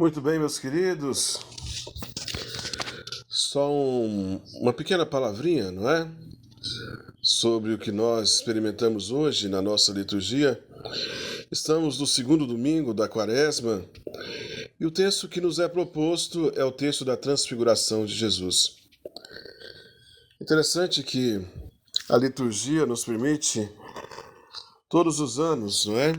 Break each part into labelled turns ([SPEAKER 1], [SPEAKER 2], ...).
[SPEAKER 1] Muito bem, meus queridos. Só uma pequena palavrinha, não é? Sobre o que nós experimentamos hoje na nossa liturgia. Estamos no segundo domingo da Quaresma e o texto que nos é proposto é o texto da Transfiguração de Jesus. Interessante que a liturgia nos permite, todos os anos, não é?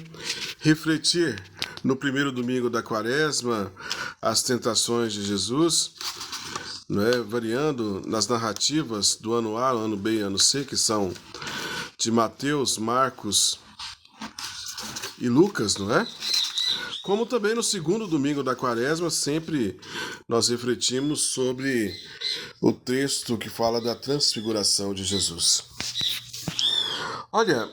[SPEAKER 1] Refletir no primeiro domingo da Quaresma as tentações de Jesus, não é? Variando nas narrativas do ano A, ano B e ano C, que são de Mateus, Marcos e Lucas, não é? Como também no segundo domingo da Quaresma, sempre nós refletimos sobre o texto que fala da transfiguração de Jesus. Olha,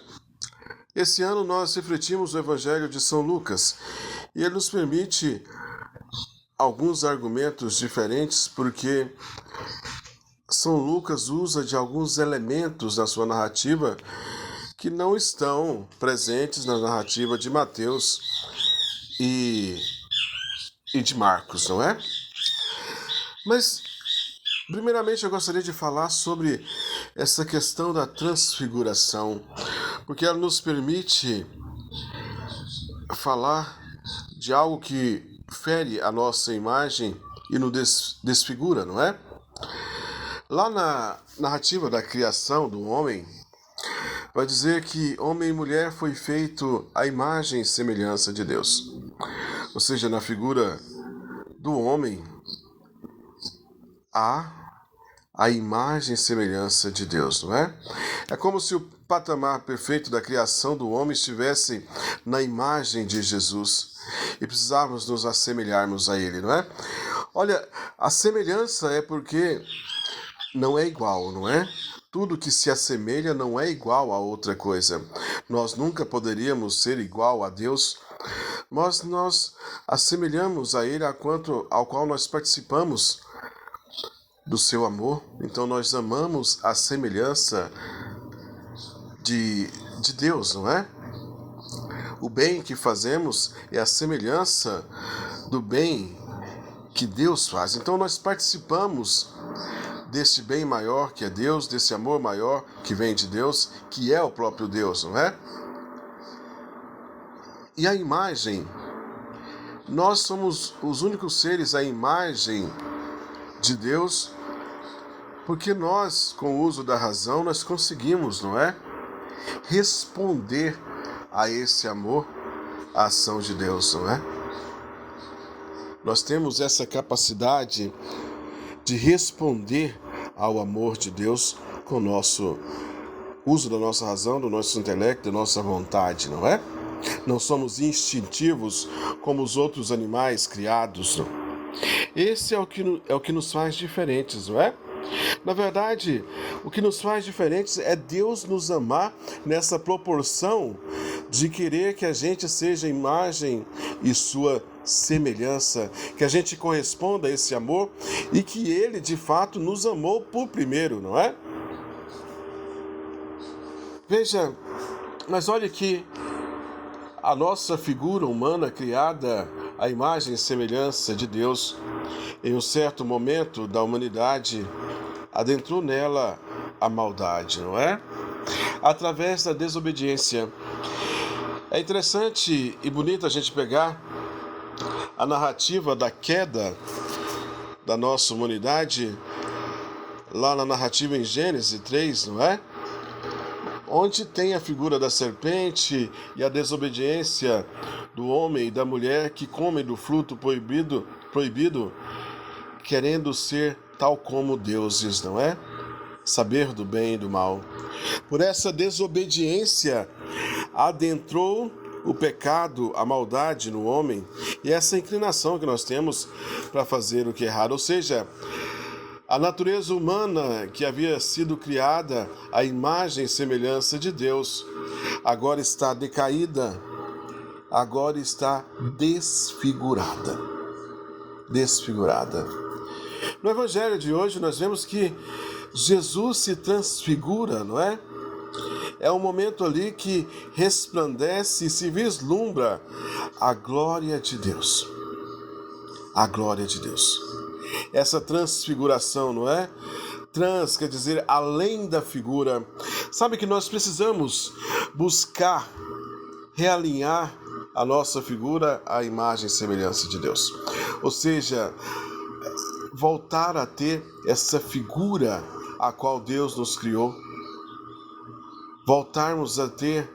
[SPEAKER 1] esse ano nós refletimos o Evangelho de São Lucas e ele nos permite alguns argumentos diferentes, porque São Lucas usa de alguns elementos na sua narrativa que não estão presentes na narrativa de Mateus e de Marcos, não é? Mas, primeiramente, eu gostaria de falar sobre essa questão da transfiguração, porque ela nos permite falar de algo que fere a nossa imagem e nos desfigura, não é? Lá na narrativa da criação do homem, vai dizer que homem e mulher foi feito à imagem e semelhança de Deus. Ou seja, na figura do homem, há a imagem e semelhança de Deus, não é? É como se o patamar perfeito da criação do homem estivesse na imagem de Jesus e precisávamos nos assemelharmos a ele, não é? Olha, a semelhança é porque não é igual, não é? Tudo que se assemelha não é igual a outra coisa. Nós nunca poderíamos ser igual a Deus, mas nós assemelhamos a Ele ao qual nós participamos do seu amor. Então nós amamos a semelhança de Deus, não é? O bem que fazemos é a semelhança do bem que Deus faz. Então nós participamos desse bem maior que é Deus, desse amor maior que vem de Deus, que é o próprio Deus, não é? E a imagem, nós somos os únicos seres à imagem de Deus, porque nós, com o uso da razão, nós conseguimos, não é? Responder a esse amor, à ação de Deus, não é? Nós temos essa capacidade de responder ao amor de Deus com o nosso uso da nossa razão, do nosso intelecto, da nossa vontade, não é? Não somos instintivos como os outros animais criados, não. Esse é o que nos faz diferentes, não é? Na verdade, o que nos faz diferentes é Deus nos amar nessa proporção de querer que a gente seja imagem e sua semelhança, que a gente corresponda a esse amor e que Ele, de fato, nos amou por primeiro, não é? Veja, mas olha que a nossa figura humana criada à imagem e semelhança de Deus, em um certo momento da humanidade, adentrou nela a maldade, não é? Através da desobediência. É interessante e bonito a gente pegar a narrativa da queda da nossa humanidade, lá na narrativa em Gênesis 3, não é? Onde tem a figura da serpente e a desobediência do homem e da mulher que comem do fruto proibido, querendo ser tal como deuses, não é? Saber do bem e do mal. Por essa desobediência adentrou o pecado, a maldade no homem e essa inclinação que nós temos para fazer o que é errado. Ou seja, a natureza humana que havia sido criada à imagem e semelhança de Deus agora está decaída, agora está desfigurada. No Evangelho de hoje nós vemos que Jesus se transfigura, não é? É um momento ali que resplandece e se vislumbra a glória de Deus. a glória de Deus. Essa transfiguração, não é? Trans quer dizer além da figura. Sabe que nós precisamos buscar realinhar a nossa figura à imagem e semelhança de Deus. Ou seja, voltar a ter essa figura a qual Deus nos criou. Voltarmos a ter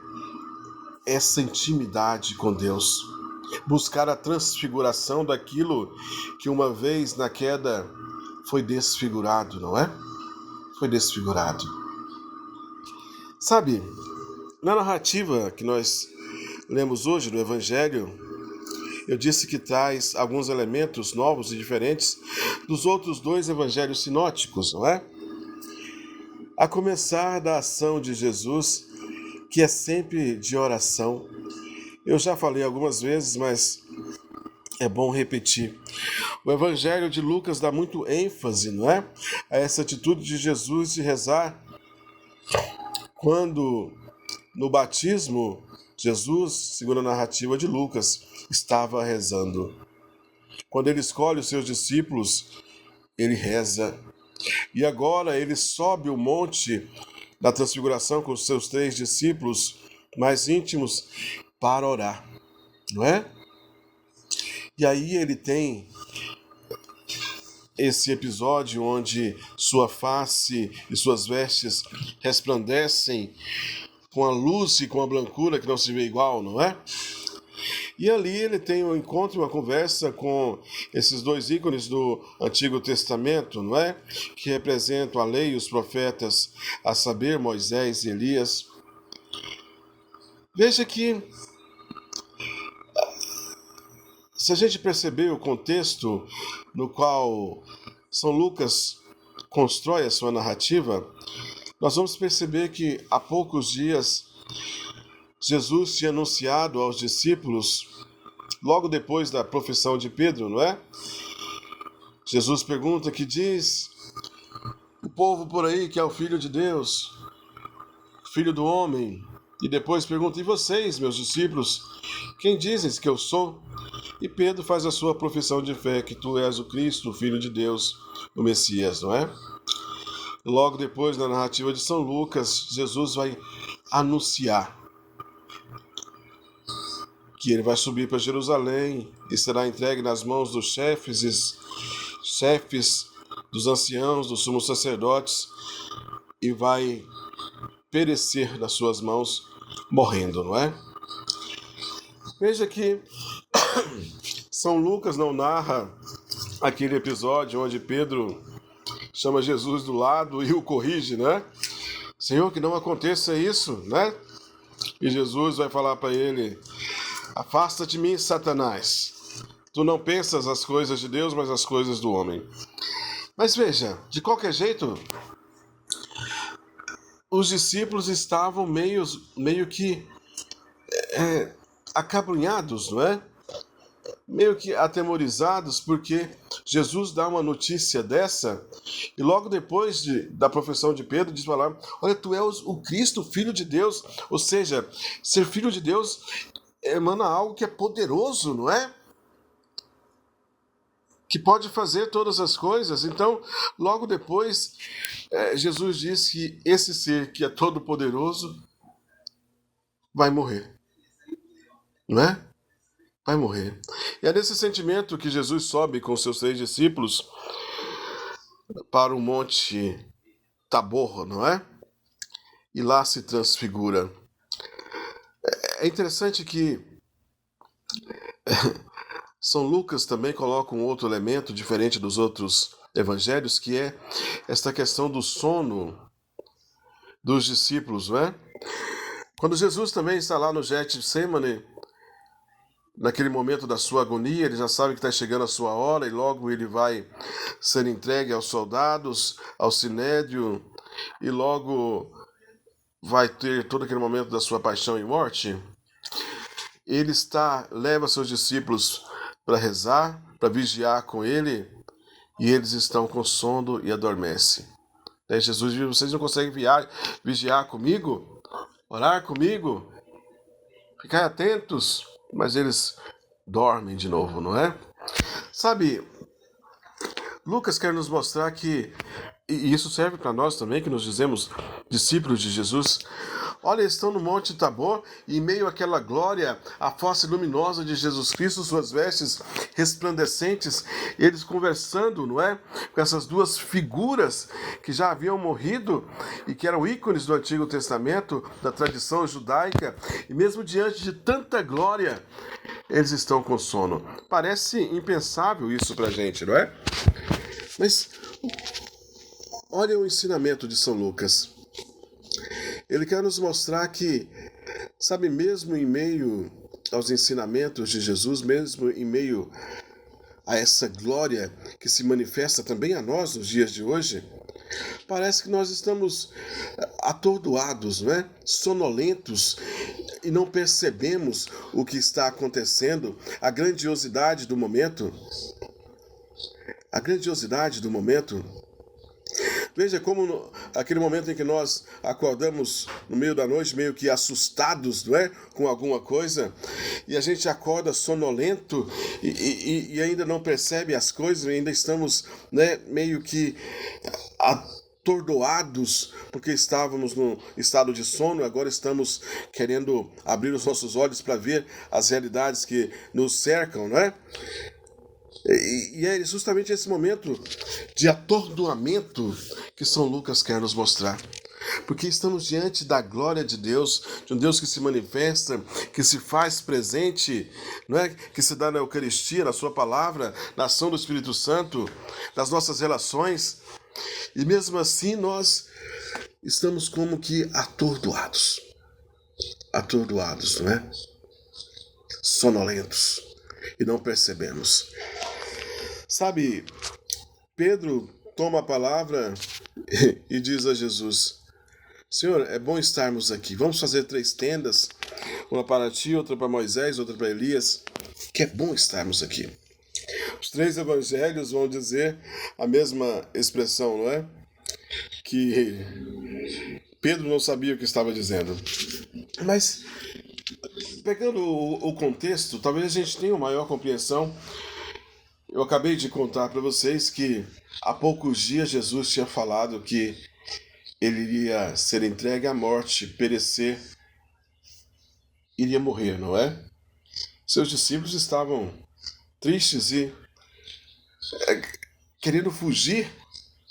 [SPEAKER 1] essa intimidade com Deus. Buscar a transfiguração daquilo que uma vez na queda foi desfigurado, não é? Foi desfigurado. Sabe, na narrativa que nós lemos hoje do Evangelho, eu disse que traz alguns elementos novos e diferentes dos outros dois evangelhos sinóticos, não é? A começar da ação de Jesus, que é sempre de oração. Eu já falei algumas vezes, mas é bom repetir. O Evangelho de Lucas dá muito ênfase, não é? A essa atitude de Jesus de rezar. Quando no batismo, Jesus, segundo a narrativa de Lucas, estava rezando. Quando ele escolhe os seus discípulos, ele reza. E agora ele sobe o monte da transfiguração com os seus 3 discípulos mais íntimos para orar, não é? E aí ele tem esse episódio onde sua face e suas vestes resplandecem com a luz e com a blancura que não se vê igual, não é? E ali ele tem um encontro, uma conversa com esses 2 ícones do Antigo Testamento, não é? Que representam a lei e os profetas, a saber, Moisés e Elias. Veja que, se a gente perceber o contexto no qual São Lucas constrói a sua narrativa, nós vamos perceber que há poucos dias Jesus tinha anunciado aos discípulos, logo depois da profissão de Pedro, não é? Jesus pergunta que diz o povo por aí que é o Filho de Deus, Filho do Homem, e depois pergunta, e vocês, meus discípulos, quem dizem que eu sou? E Pedro faz a sua profissão de fé, que tu és o Cristo, o Filho de Deus, o Messias, não é? Logo depois, na narrativa de São Lucas, Jesus vai anunciar que ele vai subir para Jerusalém e será entregue nas mãos dos chefes dos anciãos, dos sumos sacerdotes, e vai perecer nas suas mãos, morrendo, não é? Veja que São Lucas não narra aquele episódio onde Pedro chama Jesus do lado e o corrige, né? Senhor, que não aconteça isso, né? E Jesus vai falar para ele, afasta de mim, Satanás. Tu não pensas as coisas de Deus, mas as coisas do homem. Mas veja, de qualquer jeito, os discípulos estavam meio que acabrunhados, não é? Meio que atemorizados, porque Jesus dá uma notícia dessa, e logo depois da profissão de Pedro, diz falar, olha, tu és o Cristo, Filho de Deus. Ou seja, ser Filho de Deus emana algo que é poderoso, não é? Que pode fazer todas as coisas. Então, logo depois, Jesus diz que esse ser que é todo poderoso vai morrer, não é? Vai morrer. E é nesse sentimento que Jesus sobe com seus 3 discípulos para o monte Tabor, não é? E lá se transfigura. É interessante que São Lucas também coloca um outro elemento diferente dos outros evangelhos, que é esta questão do sono dos discípulos, não é? Quando Jesus também está lá no Getsemane, naquele momento da sua agonia, ele já sabe que está chegando a sua hora e logo ele vai ser entregue aos soldados, ao sinédrio, e logo vai ter todo aquele momento da sua paixão e morte. Ele leva seus discípulos para rezar, para vigiar com ele, e eles estão com sono e adormecem. Daí Jesus diz, vocês não conseguem vigiar comigo? Orar comigo? Ficar atentos? Mas eles dormem de novo, não é? Sabe, Lucas quer nos mostrar que, e isso serve para nós também, que nos dizemos discípulos de Jesus. Olha, estão no Monte Tabor e em meio àquela glória, a face luminosa de Jesus Cristo, suas vestes resplandecentes, eles conversando, não é? Com essas duas figuras que já haviam morrido e que eram ícones do Antigo Testamento, da tradição judaica, e mesmo diante de tanta glória, eles estão com sono. Parece impensável isso pra gente, não é? Mas olha o ensinamento de São Lucas. Ele quer nos mostrar que, sabe, mesmo em meio aos ensinamentos de Jesus, mesmo em meio a essa glória que se manifesta também a nós nos dias de hoje, parece que nós estamos atordoados, não é? Sonolentos, e não percebemos o que está acontecendo, a grandiosidade do momento. A grandiosidade do momento. Veja como aquele momento em que nós acordamos no meio da noite, meio que assustados, não é? Com alguma coisa, e a gente acorda sonolento e ainda não percebe as coisas, ainda estamos, né, meio que atordoados, porque estávamos no estado de sono, agora estamos querendo abrir os nossos olhos para ver as realidades que nos cercam, não é? E é justamente esse momento de atordoamento que São Lucas quer nos mostrar. Porque estamos diante da glória de Deus, de um Deus que se manifesta, que se faz presente, não é? Que se dá na Eucaristia, na sua palavra, na ação do Espírito Santo, nas nossas relações. E mesmo assim nós estamos como que atordoados. Atordoados, não é? Sonolentos. E não percebemos. Sabe, Pedro toma a palavra e diz a Jesus: Senhor, é bom estarmos aqui. Vamos fazer 3 tendas, uma para ti, outra para Moisés, outra para Elias, que é bom estarmos aqui. Os 3 evangelhos vão dizer a mesma expressão, não é? Que Pedro não sabia o que estava dizendo. Mas, pegando o contexto, talvez a gente tenha uma maior compreensão. Eu acabei de contar para vocês que há poucos dias Jesus tinha falado que ele iria ser entregue à morte, perecer, iria morrer, não é? Seus discípulos estavam tristes e querendo fugir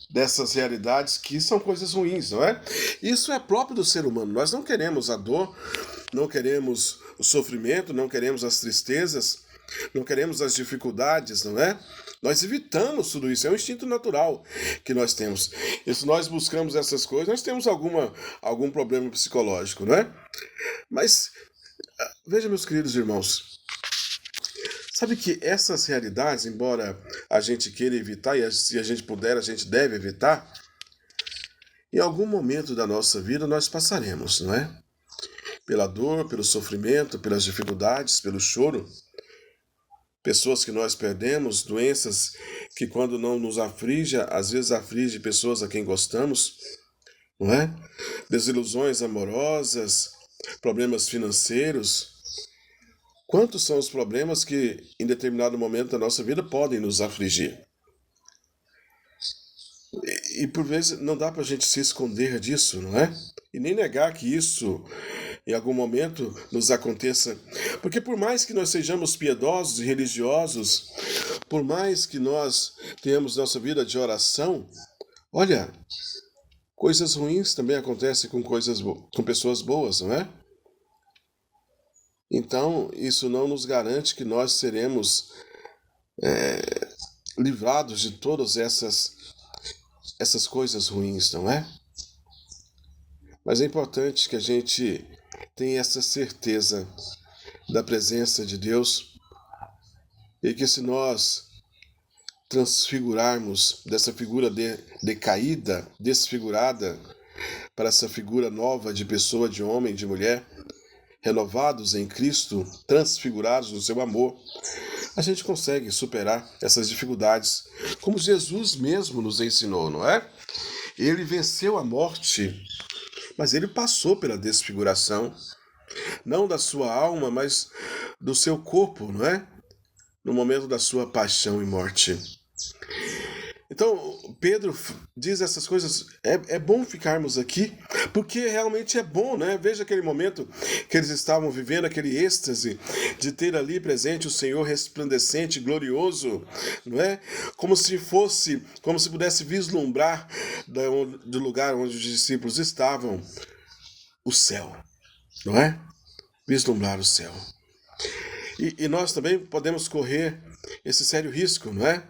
[SPEAKER 1] dessas realidades que são coisas ruins, não é? Isso é próprio do ser humano. Nós não queremos a dor, não queremos o sofrimento, não queremos as tristezas, não queremos as dificuldades, não é? Nós evitamos tudo isso, é um instinto natural que nós temos. E se nós buscamos essas coisas, nós temos algum problema psicológico, não é? Mas, veja, meus queridos irmãos, sabe que essas realidades, embora a gente queira evitar, e se a gente puder, a gente deve evitar, em algum momento da nossa vida nós passaremos, não é? Pela dor, pelo sofrimento, pelas dificuldades, pelo choro. Pessoas que nós perdemos, doenças que quando não nos aflige, às vezes aflige pessoas a quem gostamos, não é? Desilusões amorosas, problemas financeiros. Quantos são os problemas que em determinado momento da nossa vida podem nos afligir? E por vezes não dá para a gente se esconder disso, não é? E nem negar que isso em algum momento nos aconteça. Porque por mais que nós sejamos piedosos e religiosos, por mais que nós tenhamos nossa vida de oração, olha, coisas ruins também acontecem com pessoas boas, não é? Então, isso não nos garante que nós seremos livrados de todas essas coisas ruins, não é? Mas é importante que a gente tenha essa certeza da presença de Deus e que se nós transfigurarmos dessa figura decaída, desfigurada, para essa figura nova de pessoa, de homem, de mulher, renovados em Cristo, transfigurados no seu amor, a gente consegue superar essas dificuldades, como Jesus mesmo nos ensinou, não é? Ele venceu a morte, mas ele passou pela desfiguração, não da sua alma, mas do seu corpo, não é? no momento da sua paixão e morte. Então, Pedro diz essas coisas, é bom ficarmos aqui, porque realmente é bom, né? Veja aquele momento que eles estavam vivendo, aquele êxtase de ter ali presente o Senhor resplandecente, glorioso, não é? Como se pudesse vislumbrar do lugar onde os discípulos estavam, o céu, não é? Vislumbrar o céu. E nós também podemos correr esse sério risco, não é?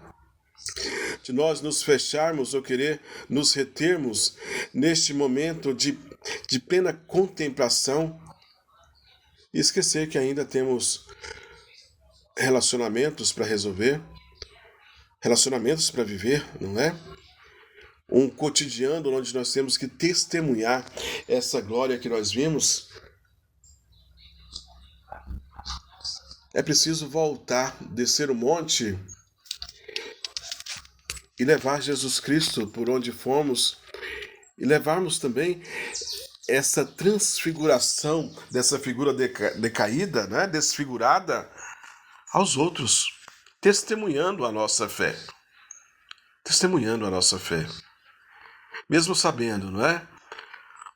[SPEAKER 1] De nós nos fecharmos ou querer nos retermos neste momento de plena contemplação e esquecer que ainda temos relacionamentos para resolver, relacionamentos para viver, não é? Um cotidiano onde nós temos que testemunhar essa glória que nós vimos. É preciso voltar, descer o monte e levar Jesus Cristo por onde fomos e levarmos também essa transfiguração dessa figura decaída, né, desfigurada, aos outros, testemunhando a nossa fé. Testemunhando a nossa fé. Mesmo sabendo, não é?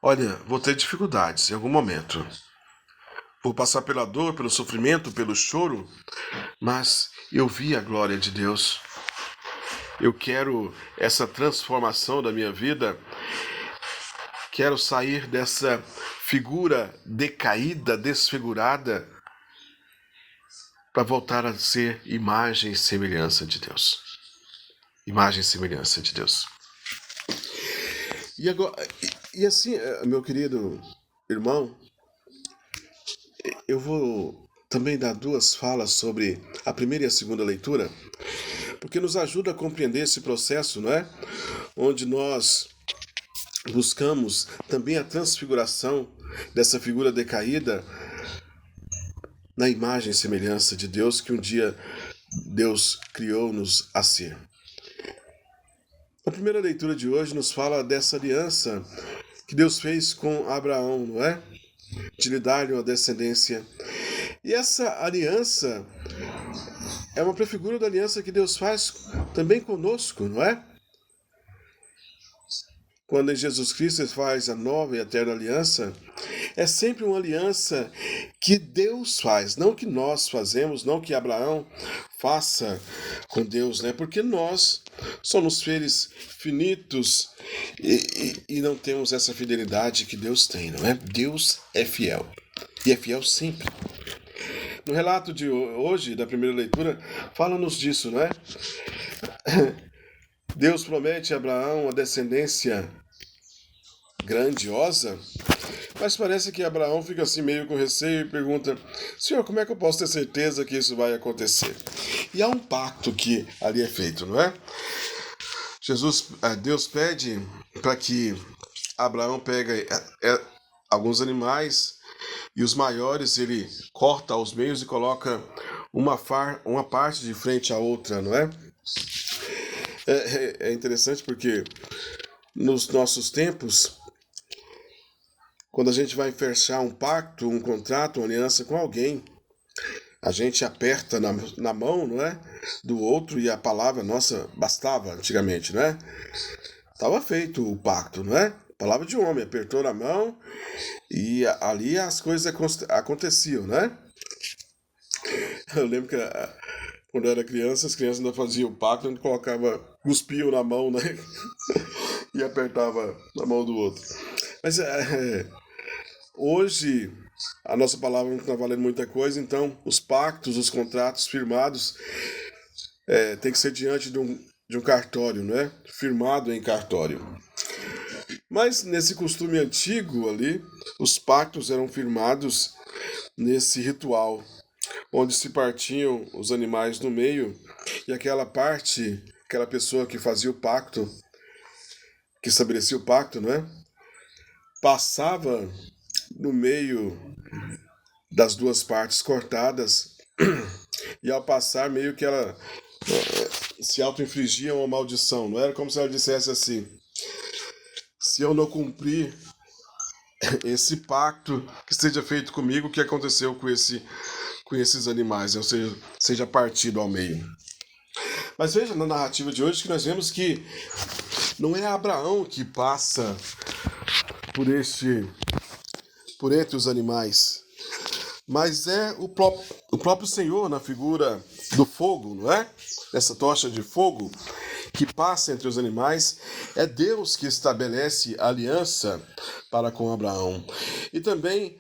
[SPEAKER 1] Olha, vou ter dificuldades em algum momento. Vou passar pela dor, pelo sofrimento, pelo choro, mas eu vi a glória de Deus. Eu quero essa transformação da minha vida. Quero sair dessa figura decaída, desfigurada, para voltar a ser imagem e semelhança de Deus. Imagem e semelhança de Deus. E assim, meu querido irmão, eu vou também dar duas falas sobre a primeira e a segunda leitura, porque nos ajuda a compreender esse processo, não é? Onde nós buscamos também a transfiguração dessa figura decaída na imagem e semelhança de Deus que um dia Deus criou-nos a ser. A primeira leitura de hoje nos fala dessa aliança que Deus fez com Abraão, não é? De lhe dar uma descendência. E essa aliança é uma prefigura da aliança que Deus faz também conosco, não é? Quando em Jesus Cristo Ele faz a nova e eterna aliança, é sempre uma aliança que Deus faz, não que nós fazemos, não que Abraão faça com Deus, né? Porque nós somos seres finitos e não temos essa fidelidade que Deus tem, não é? Deus é fiel, e é fiel sempre. No relato de hoje, da primeira leitura, fala-nos disso, não é? Deus promete a Abraão uma descendência grandiosa, mas parece que Abraão fica assim meio com receio e pergunta: Senhor, como é que eu posso ter certeza que isso vai acontecer? E há um pacto que ali é feito, não é? Deus pede para que Abraão pegue alguns animais e os maiores ele corta aos meios e coloca uma parte de frente à outra, não é? É interessante porque nos nossos tempos, quando a gente vai fechar um pacto, um contrato, uma aliança com alguém, a gente aperta na mão, não é? Do outro e a palavra nossa bastava antigamente, não é? Estava feito o pacto, não é? Palavra de homem, apertou na mão e ali as coisas aconteciam, né? Eu lembro que quando eu era criança, as crianças ainda faziam o pacto, a gente cuspiam na mão, né? E apertava na mão do outro. Mas hoje a nossa palavra não está valendo muita coisa, então os pactos, os contratos firmados tem que ser diante de um cartório, né? Firmado em cartório. Mas nesse costume antigo ali, os pactos eram firmados nesse ritual, onde se partiam os animais no meio e aquela pessoa que fazia o pacto, que estabelecia o pacto, não é? Passava no meio das duas partes cortadas e ao passar meio que ela se auto-infligia uma maldição. Não era como se ela dissesse assim: se eu não cumprir esse pacto que seja feito comigo, o que aconteceu com com esses animais, ou seja partido ao meio. Mas veja na narrativa de hoje que nós vemos que não é Abraão que passa por entre os animais, mas é o próprio Senhor na figura do fogo, não é? Essa tocha de fogo que passa entre os animais, é Deus que estabelece aliança para com Abraão. E também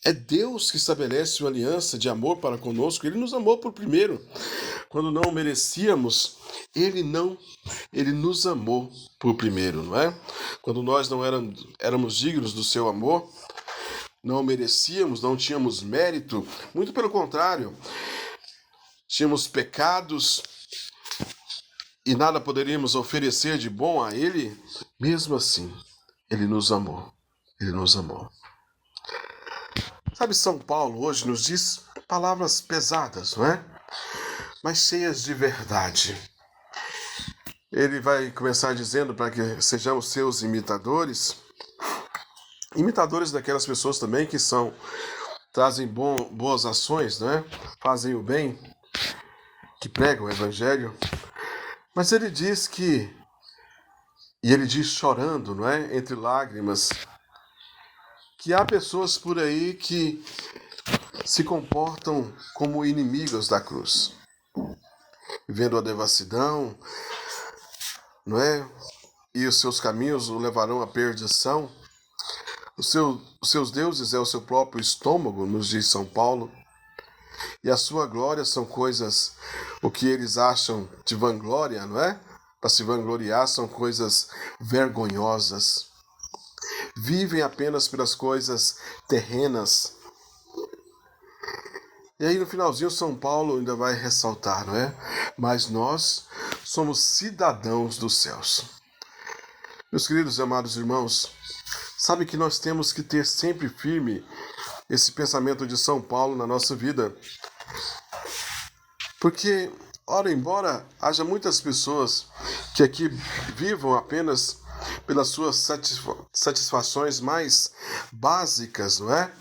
[SPEAKER 1] é Deus que estabelece uma aliança de amor para conosco. Ele nos amou por primeiro. Quando não merecíamos, Ele nos amou por primeiro, não é? Quando nós não éramos dignos do seu amor, não merecíamos, não tínhamos mérito, muito pelo contrário, tínhamos pecados e nada poderíamos oferecer de bom a Ele, mesmo assim, Ele nos amou. Ele nos amou. Sabe, São Paulo hoje nos diz palavras pesadas, não é? Mas cheias de verdade. Ele vai começar dizendo para que sejamos seus imitadores daquelas pessoas também que trazem boas ações, né? Fazem o bem, que pregam o evangelho. Mas ele diz e ele diz chorando, não é? Entre lágrimas, que há pessoas por aí que se comportam como inimigos da cruz, vivendo a devassidão, não é? E os seus caminhos o levarão à perdição. Os seus deuses é o seu próprio estômago, nos diz São Paulo. E a sua glória são coisas, o que eles acham de vanglória, não é? Para se vangloriar são coisas vergonhosas. Vivem apenas pelas coisas terrenas. E aí no finalzinho São Paulo ainda vai ressaltar, não é? Mas nós somos cidadãos dos céus. Meus queridos e amados irmãos, sabe que nós temos que ter sempre firme esse pensamento de São Paulo na nossa vida. Porque, ora, embora haja muitas pessoas que aqui vivam apenas pelas suas satisfações mais básicas, não é?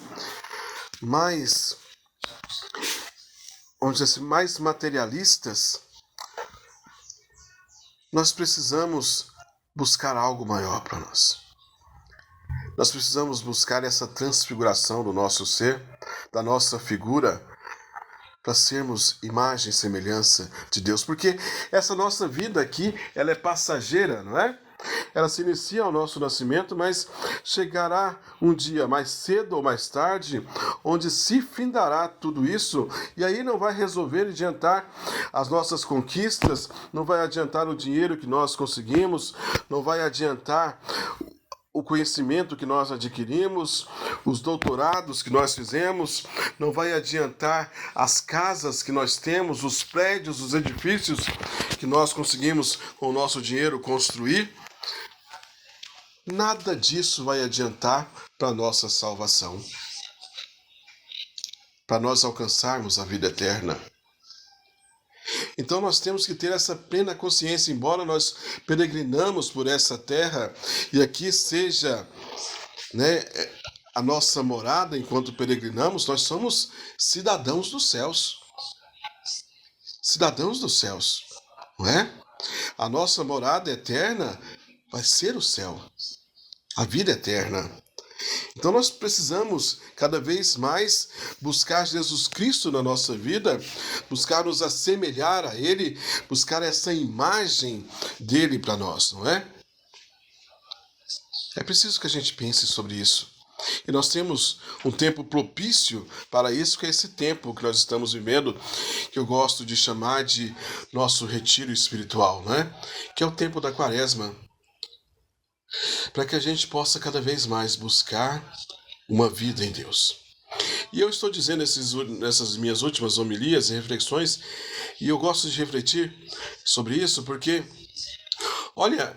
[SPEAKER 1] Vamos dizer assim, mais materialistas, nós precisamos buscar algo maior para nós. Nós precisamos buscar essa transfiguração do nosso ser, da nossa figura, para sermos imagem e semelhança de Deus. Porque essa nossa vida aqui, ela é passageira, não é? Ela se inicia ao nosso nascimento, mas chegará um dia mais cedo ou mais tarde, onde se findará tudo isso, e aí não vai resolver adiantar as nossas conquistas, não vai adiantar o dinheiro que nós conseguimos, não vai adiantar o conhecimento que nós adquirimos, os doutorados que nós fizemos, não vai adiantar as casas que nós temos, os prédios, os edifícios que nós conseguimos com o nosso dinheiro construir. Nada disso vai adiantar para a nossa salvação, para nós alcançarmos a vida eterna. Então nós temos que ter essa plena consciência, embora nós peregrinamos por essa terra e aqui seja, né, a nossa morada enquanto peregrinamos, nós somos cidadãos dos céus. Cidadãos dos céus, não é? A nossa morada eterna vai ser o céu, a vida eterna. Então nós precisamos cada vez mais buscar Jesus Cristo na nossa vida, buscar nos assemelhar a Ele, buscar essa imagem dele para nós, não é? É preciso que a gente pense sobre isso. E nós temos um tempo propício para isso, que é esse tempo que nós estamos vivendo, que eu gosto de chamar de nosso retiro espiritual, não é? Que é o tempo da Quaresma. Para que a gente possa cada vez mais buscar uma vida em Deus. E eu estou dizendo nessas minhas últimas homilias e reflexões, e eu gosto de refletir sobre isso, porque, olha,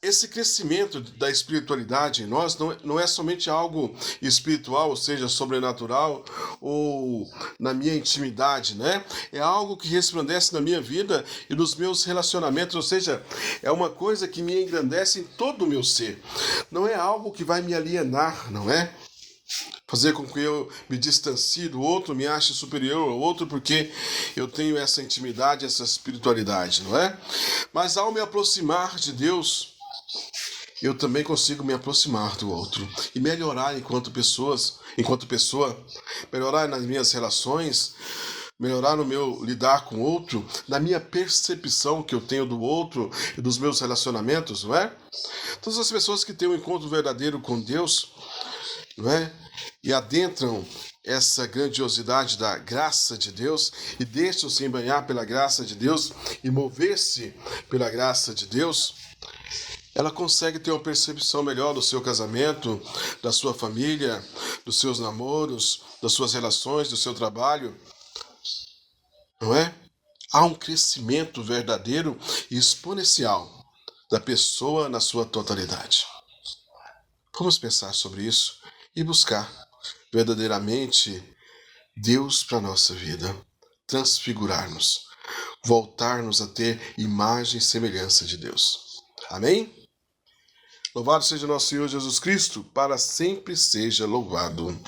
[SPEAKER 1] esse crescimento da espiritualidade em nós não é somente algo espiritual, ou seja, sobrenatural, ou na minha intimidade, né? É algo que resplandece na minha vida e nos meus relacionamentos, ou seja, é uma coisa que me engrandece em todo o meu ser. Não é algo que vai me alienar, não é? fazer com que eu me distancie do outro, me ache superior ao outro, porque eu tenho essa intimidade, essa espiritualidade, não é? Mas ao me aproximar de Deus, eu também consigo me aproximar do outro e melhorar enquanto pessoa, melhorar nas minhas relações, melhorar no meu lidar com o outro, na minha percepção que eu tenho do outro e dos meus relacionamentos, não é? Todas as pessoas que têm um encontro verdadeiro com Deus, não é? E adentram essa grandiosidade da graça de Deus e deixam-se embanhar pela graça de Deus e mover-se pela graça de Deus, ela consegue ter uma percepção melhor do seu casamento, da sua família, dos seus namoros, das suas relações, do seu trabalho, não é? Há um crescimento verdadeiro e exponencial da pessoa na sua totalidade. Vamos pensar sobre isso e buscar verdadeiramente Deus para a nossa vida, transfigurar-nos, voltar-nos a ter imagem e semelhança de Deus. Amém? Louvado seja nosso Senhor Jesus Cristo, para sempre seja louvado.